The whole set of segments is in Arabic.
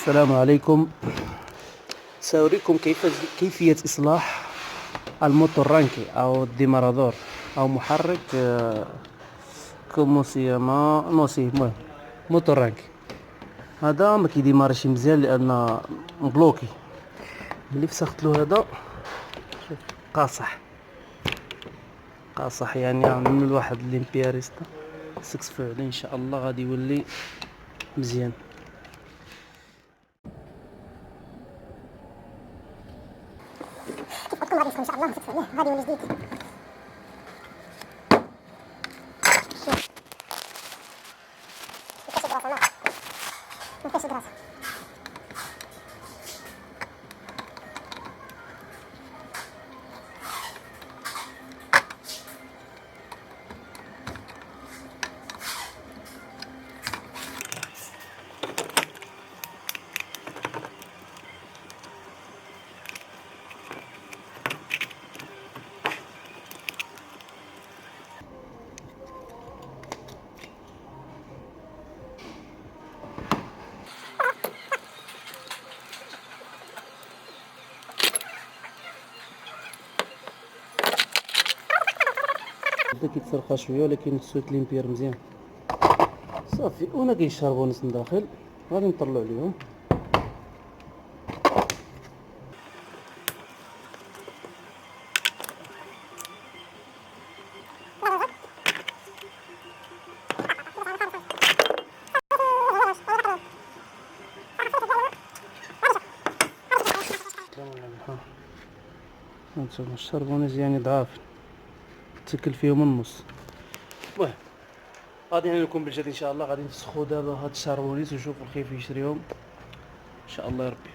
السلام عليكم. سأريكم كيفية إصلاح الموتور رانكي أو الديمارادور أو محرك كوموسيما نوسي المهم موتور رانكي. هذا ما كيديمارشي مزيان لأن مبلوكي. ملي فسختلو هذا شوف قاصح يعني نعمل واحد ليمبياريستا سكسفو عليه إن شاء الله غادي يولي مزيان. كيف غادي ان شاء الله نسكتو عليه غادي يولي جديد. شوف كيفاش دراسه ما فيهاش دراسه. بدا كيتسرقى شويه ولكن السويت ليمبير مزيان صافي. وانا كاين الشربونيس من داخل غادي نطلعو عليهم. هانتوما الشربونيس يعني ضعاف تاكل فيهم النص. المهم غادي نكون بالجد ان شاء الله. غادي نفسخو دابا هاد الشربونيس ونشوفو الخيف يشريهم ان شاء الله يا ربي.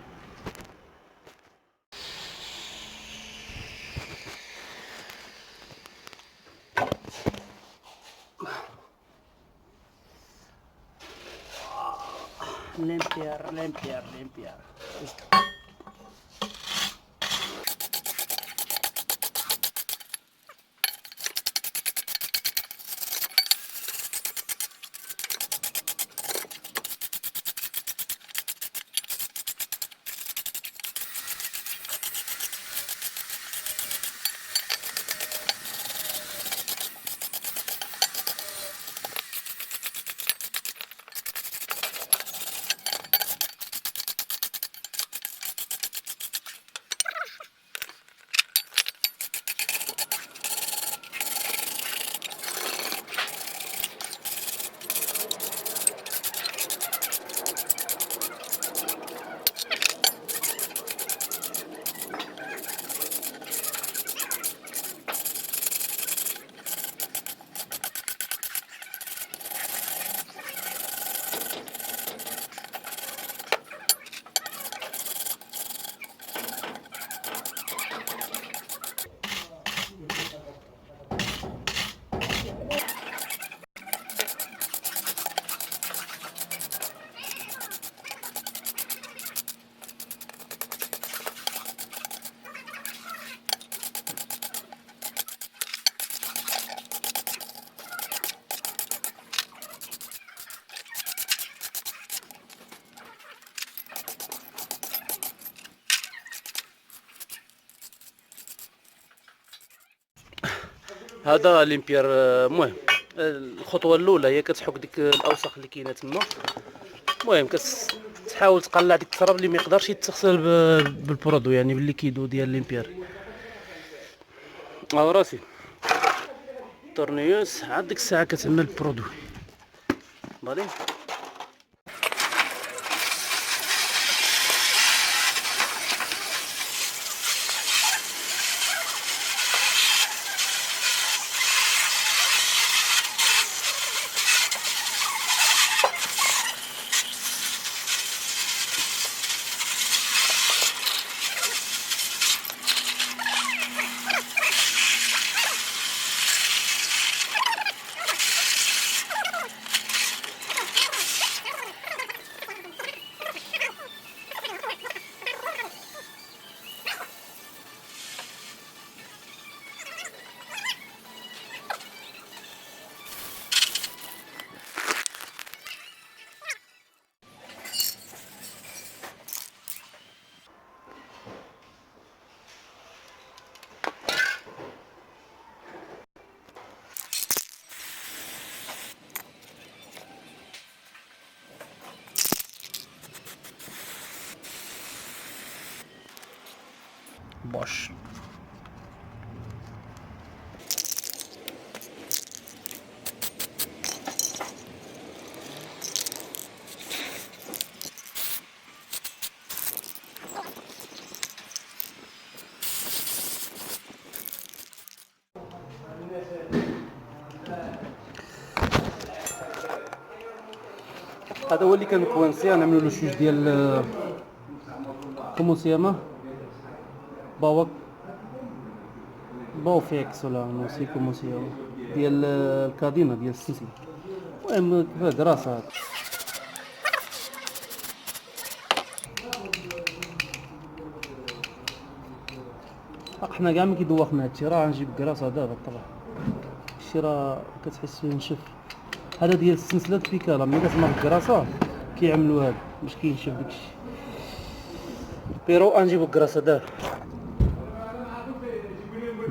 ليمبيار هذا ليمبير. المهم الخطوه الاولى هي كتحك ديك الاوساخ اللي كاينه تما. المهم كتحاول تقلع ديك التراب اللي ما يقدرش يتغسل بالبرودو يعني بالليكيدو ديال ليمبير. ها راسي طورنيوس عاد ديك الساعه كتعمل البرودو فالي. بوش. هذا هو اللي كان كوانسي. غنعملو له جوج ديال كوموسياما باوك باوفيكس ولا نوسي كوموسياما ديال الكادينه ديال السلسله. المهم كيف دراسه هذا. حنا كاع ما كيدوخنا هادشي، راه غنجيب كراسه دابا طبعا. هادشي راه كتحس فيه نشف. هذا ديال السلسله بيكالا ملي كتسمع الكراسه كيعملوا هذا باش كينشف داكشي. بيرو غنجيبو كراسه دابا،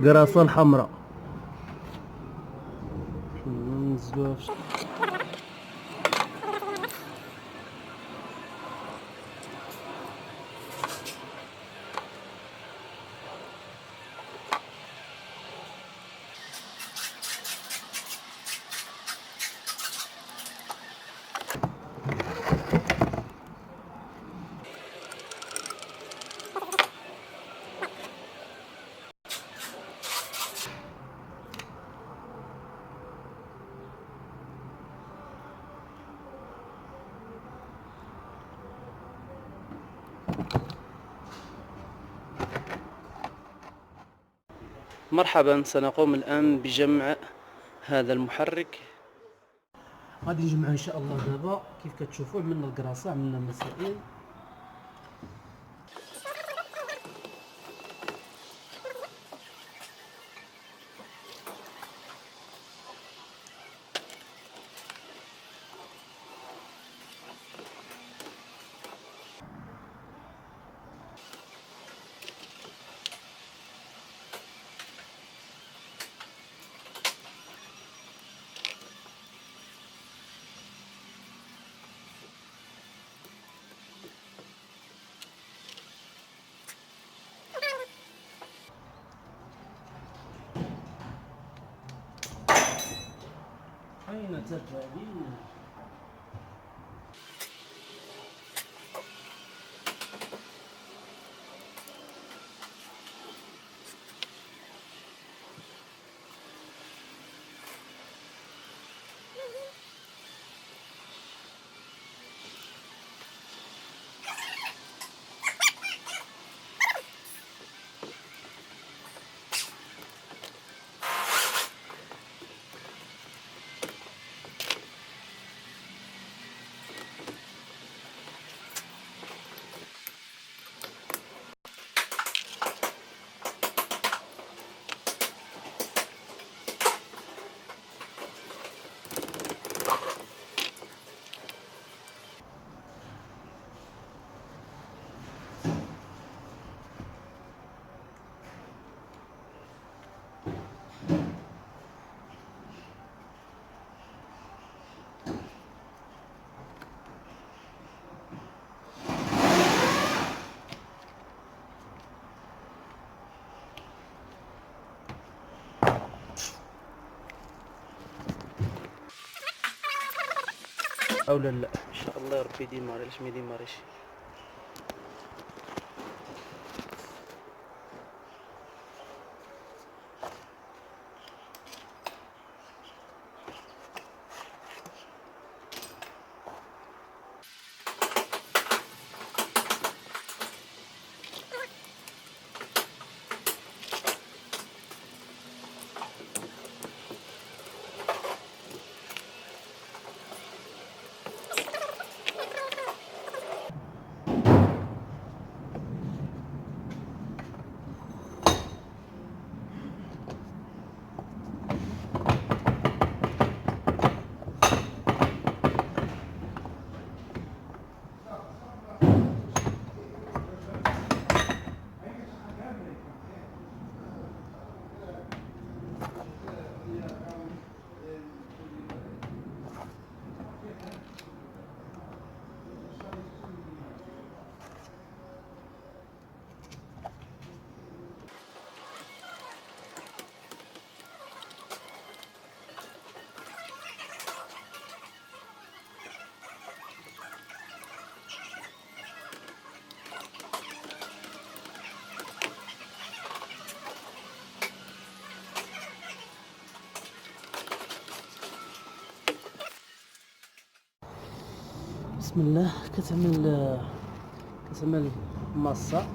كراسه الحمراء ننزلوها في مرحبا. سنقوم الآن بجمع هذا المحرك. غادي نجمعه ان شاء الله دابا. كيف كتشوفوا عملنا الكراسه، عملنا المسائل. أين تذهبين؟ او لا لا ان شاء الله يا ربي يديماري. علاش ما يديماريش؟ بسم الله. كتعمل ماسة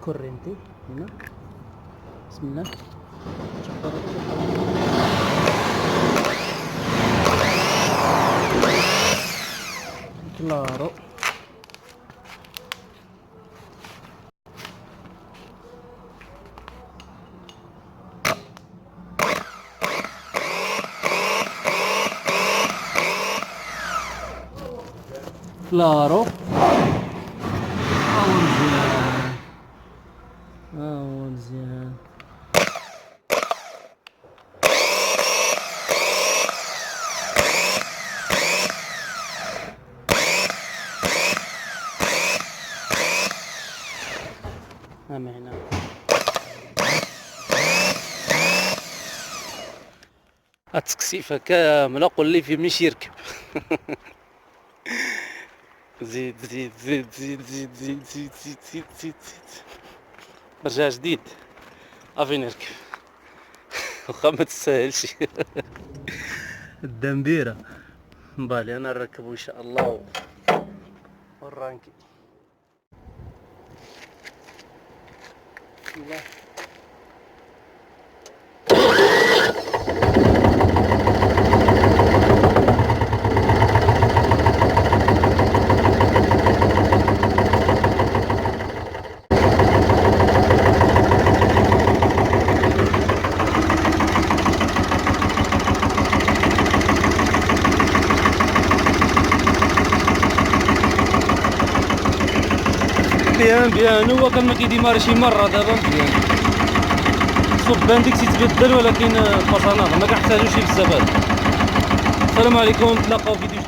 كورينتي هنا. بسم الله. كلارو كلارو مزيان. هنا التكسيفة كاملة. قول لي في منش يركب. زيد زيد زيد زيد زيد زيد زيد زيد زيد زيد زيد. رجع جديد افي نركب. واخا ما تستاهلش. الدمبيرة بالي انا نركبو ان شاء الله والرانكي. بسم الله. بيان هو كان ما كيديماري شي مرة دابا مزيان. الصبان ديك تيتبدل ولكن الفصانات ما كنحتاجوش بزاف هذا. السلام عليكم، نتلاقاو في فيديو